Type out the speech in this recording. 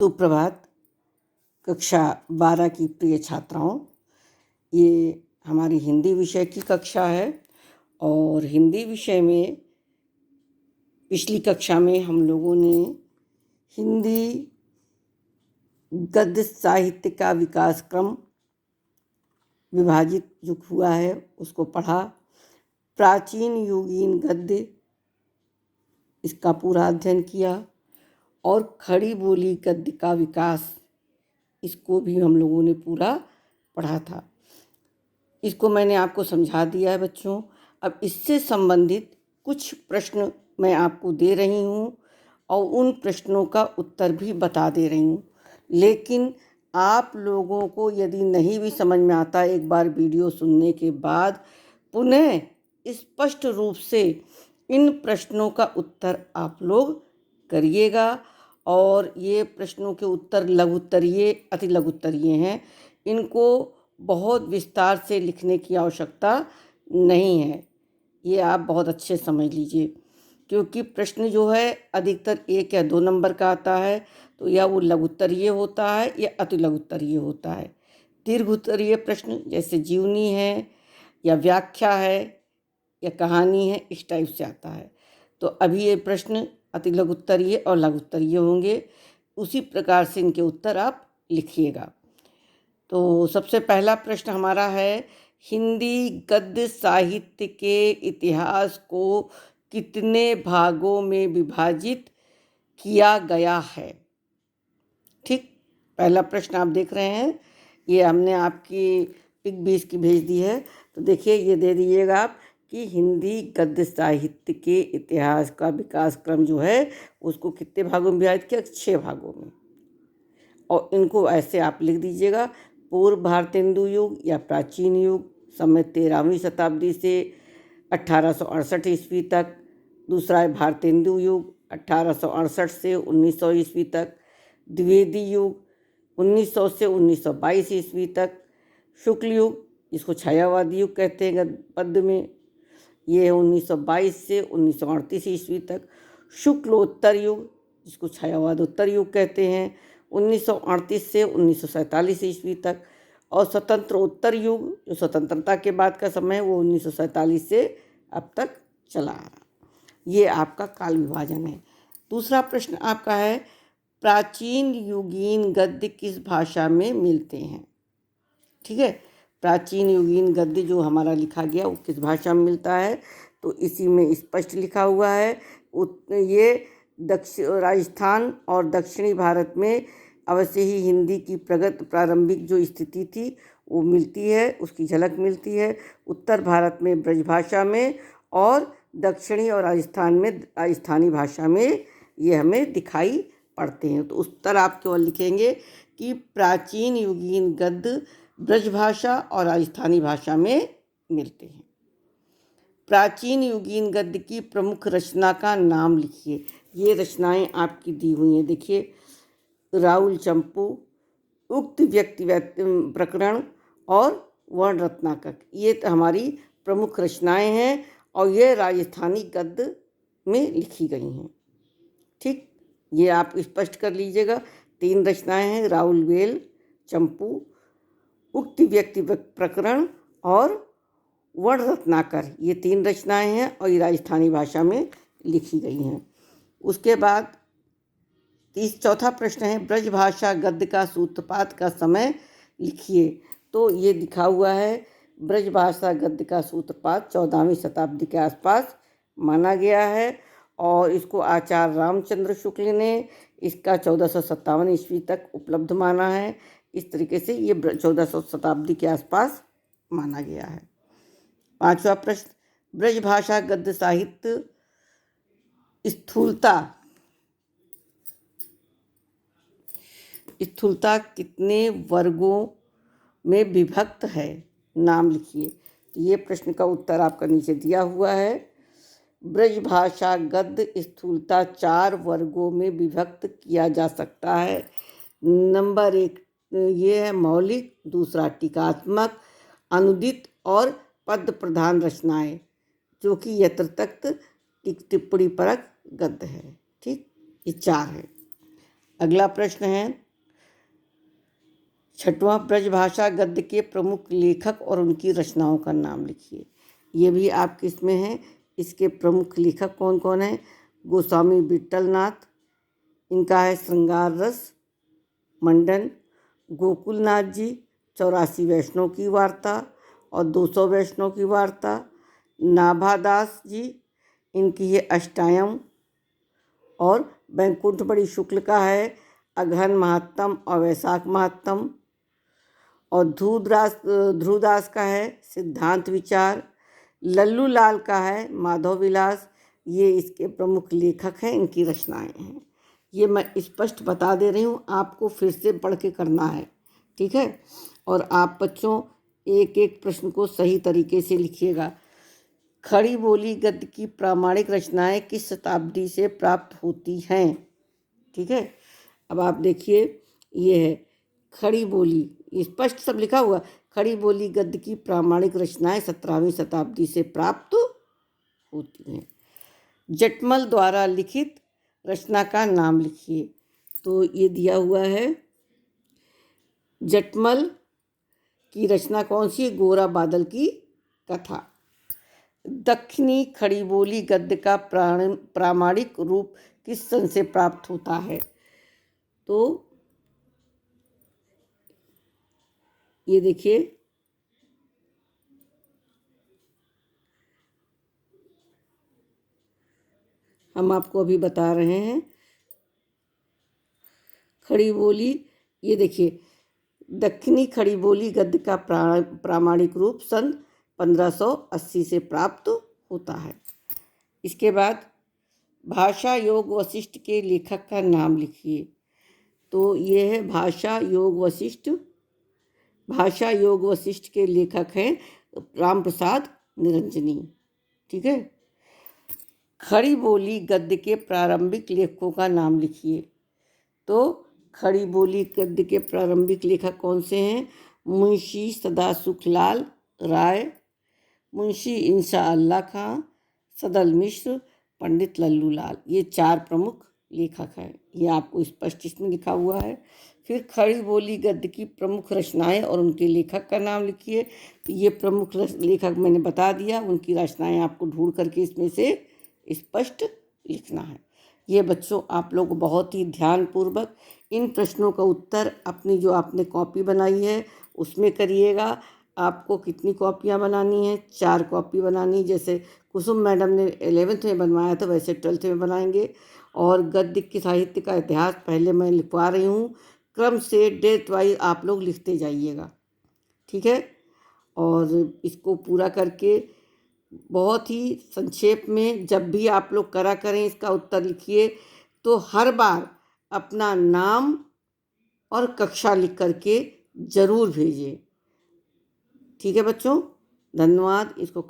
सुप्रभात। कक्षा 12 की प्रिय छात्राओं, ये हमारी हिंदी विषय की कक्षा है और हिंदी विषय में पिछली कक्षा में हम लोगों ने हिंदी गद्य साहित्य का विकास क्रम विभाजित जो हुआ है उसको पढ़ा। प्राचीन युगीन गद्य इसका पूरा अध्ययन किया और खड़ी बोली गद्य का विकास इसको भी हम लोगों ने पूरा पढ़ा था। इसको मैंने आपको समझा दिया है बच्चों। अब इससे संबंधित कुछ प्रश्न मैं आपको दे रही हूँ और उन प्रश्नों का उत्तर भी बता दे रही हूँ। लेकिन आप लोगों को यदि नहीं भी समझ में आता, एक बार वीडियो सुनने के बाद पुनः स्पष्ट रूप से इन प्रश्नों का उत्तर आप लोग करिएगा। और ये प्रश्नों के उत्तर लघुत्तरीय अति लघुत्तरीय हैं, इनको बहुत विस्तार से लिखने की आवश्यकता नहीं है। ये आप बहुत अच्छे समझ लीजिए, क्योंकि प्रश्न जो है अधिकतर 1 या 2 नंबर का आता है, तो या वो लघुत्तरीय होता है या अति लघुत्तरीय होता है। दीर्घोत्तरीय प्रश्न जैसे जीवनी है या व्याख्या है या कहानी है, इस टाइप से आता है। तो अभी ये प्रश्न अति लघुत्तरीय और लघुत्तरीय होंगे, उसी प्रकार से इनके उत्तर आप लिखिएगा। तो सबसे पहला प्रश्न हमारा है, हिंदी गद्य साहित्य के इतिहास को कितने भागों में विभाजित किया गया है? ठीक, पहला प्रश्न आप देख रहे हैं, ये हमने आपकी पिक भी इसकी भेज दी है। तो देखिए, ये दे दीजिएगा आप कि हिंदी गद्य साहित्य के इतिहास का विकास क्रम जो है उसको कितने भागों में विभाजित किया? 6 भागों में। और इनको ऐसे आप लिख दीजिएगा, पूर्व भारतेंदु युग या प्राचीन युग, समय 13वीं शताब्दी से 1868 ईस्वी तक। दूसरा है भारतेंदु युग 1868 से 1900 ईस्वी तक। द्विवेदी युग 1900 से 1922 ईस्वी तक। शुक्ल युग, जिसको छायावादी युग कहते हैं पद्य में, ये है 1922 से 1938 ईस्वी तक। शुक्लोत्तर युग, जिसको छायावादोत्तर युग कहते हैं, 1938 से 1947 ईस्वी तक। और स्वतंत्रोत्तर युग, जो स्वतंत्रता के बाद का समय है, वो 1947 से अब तक चला आ रहा। ये आपका काल विभाजन है। दूसरा प्रश्न आपका है, प्राचीन युगीन गद्य किस भाषा में मिलते हैं? ठीक है, प्राचीन युगीन गद्य जो हमारा लिखा गया वो किस भाषा में मिलता है? तो इसी में स्पष्ट लिखा हुआ है, ये राजस्थान और दक्षिणी भारत में अवश्य ही हिंदी की प्रगत प्रारंभिक जो स्थिति थी वो मिलती है, उसकी झलक मिलती है। उत्तर भारत में ब्रजभाषा में और दक्षिणी और राजस्थान में राजस्थानी भाषा में ये हमें दिखाई पड़ते हैं। तो उत्तर आप केवल लिखेंगे कि प्राचीन युगीन गद्य ब्रजभाषा और राजस्थानी भाषा में मिलते हैं। प्राचीन युगीन गद्य की प्रमुख रचना का नाम लिखिए। ये रचनाएं आपकी दी हुई हैं, देखिए, राहुल चंपू, उक्त व्यक्ति प्रकरण और वर्ण रत्नाकर, ये तो हमारी प्रमुख रचनाएं हैं और ये राजस्थानी गद्य में लिखी गई हैं। ठीक, ये आप स्पष्ट कर लीजिएगा। 3 रचनाएं हैं, राहुल वेल चंपू, उक्त व्यक्ति प्रकरण और वर्ण रत्नाकर, ये 3 रचनाएं हैं और ये राजस्थानी भाषा में लिखी गई हैं। उसके बाद चौथा प्रश्न है, ब्रजभाषा गद्य का सूत्रपात का समय लिखिए। तो ये लिखा हुआ है, ब्रजभाषा गद्य का सूत्रपात 14वीं शताब्दी के आसपास माना गया है और इसको आचार्य रामचंद्र शुक्ल ने इसका 1457 ईस्वी तक उपलब्ध माना है। इस तरीके से ये 1400 शताब्दी के आसपास माना गया है। 5वां प्रश्न, ब्रजभाषा गद्य साहित्य स्थूलता कितने वर्गों में विभक्त है? नाम लिखिए। तो ये प्रश्न का उत्तर आपका नीचे दिया हुआ है। ब्रजभाषा गद्य स्थूलता 4 वर्गों में विभक्त किया जा सकता है। नंबर 1 ये है मौलिक, दूसरा टीकात्मक, अनुदित और पद्य प्रधान रचनाएं, जो कि यत्रतक्त टिप्पणी परक गद्य है। ठीक, ये 4 है। अगला प्रश्न है, छठवां, ब्रजभाषा गद्य के प्रमुख लेखक और उनकी रचनाओं का नाम लिखिए। ये भी आपके इसमें है। इसके प्रमुख लेखक कौन कौन हैं? गोस्वामी विट्ठलनाथ, इनका है श्रृंगार रस, मंडन, गोकुलनाथ जी, 84 वैष्णव की वार्ता और 200 वैष्णव की वार्ता, नाभादास जी, इनकी है अष्टायम, और वैकुंठपड़ी शुक्ल का है अगहन महात्म और वैशाख महात्म, और ध्रुवदास का है सिद्धांत विचार, लल्लू लाल का है माधव विलास। ये इसके प्रमुख लेखक हैं, इनकी रचनाएं हैं। ये मैं स्पष्ट बता दे रही हूँ, आपको फिर से पढ़ के करना है, ठीक है। और आप बच्चों एक एक प्रश्न को सही तरीके से लिखिएगा। खड़ी बोली गद्य की प्रामाणिक रचनाएं किस शताब्दी से प्राप्त होती हैं? ठीक है। अब आप देखिए, ये है खड़ी बोली, स्पष्ट सब लिखा हुआ। खड़ी बोली गद्य की प्रामाणिक रचनाएं 17वीं शताब्दी से प्राप्त होती हैं। जटमल द्वारा लिखित रचना का नाम लिखिए। तो ये दिया हुआ है, जटमल की रचना कौन सी है? गोरा बादल की कथा। दक्षिणी खड़ी बोली गद्य का प्रामाणिक रूप किस सन से प्राप्त होता है? तो ये देखिए, हम आपको अभी बता रहे हैं। खड़ी बोली, ये देखिए, दक्षिणी खड़ी बोली गद्य का प्रामाणिक रूप सन 1580 से प्राप्त होता है। इसके बाद भाषा योग वशिष्ठ के लेखक का नाम लिखिए। तो ये है भाषा योग वशिष्ठ। भाषा योग वशिष्ठ के लेखक हैं राम प्रसाद निरंजनी, ठीक है। खड़ी बोली गद्य के प्रारंभिक लेखकों का नाम लिखिए। तो खड़ी बोली गद्य के प्रारंभिक लेखक कौन से हैं? मुंशी सदासुखलाल राय, मुंशी इंशाअल्लाह खां, सदल मिश्र, पंडित लल्लू लाल। ये 4 प्रमुख लेखक हैं। ये आपको स्पष्ट इसमें लिखा हुआ है। फिर खड़ी बोली गद्य की प्रमुख रचनाएं और उनके लेखक का नाम लिखिए। ये प्रमुख लेखक मैंने बता दिया, उनकी रचनाएं आपको ढूंढ करके इसमें से स्पष्ट लिखना है। ये बच्चों आप लोग बहुत ही ध्यानपूर्वक इन प्रश्नों का उत्तर अपनी जो आपने कॉपी बनाई है उसमें करिएगा। आपको कितनी कॉपियाँ बनानी है? 4 कॉपी बनानी। जैसे कुसुम मैडम ने 11th में बनवाया था वैसे 12th में बनाएंगे। और गद्य के साहित्य का इतिहास पहले मैं लिखवा रही हूँ, क्रम से डेट वाइज आप लोग लिखते जाइएगा, ठीक है। और इसको पूरा करके बहुत ही संक्षेप में जब भी आप लोग करा करें इसका उत्तर लिखिए तो हर बार अपना नाम और कक्षा लिख करके ज़रूर भेजिए, ठीक है बच्चों। धन्यवाद। इसको कर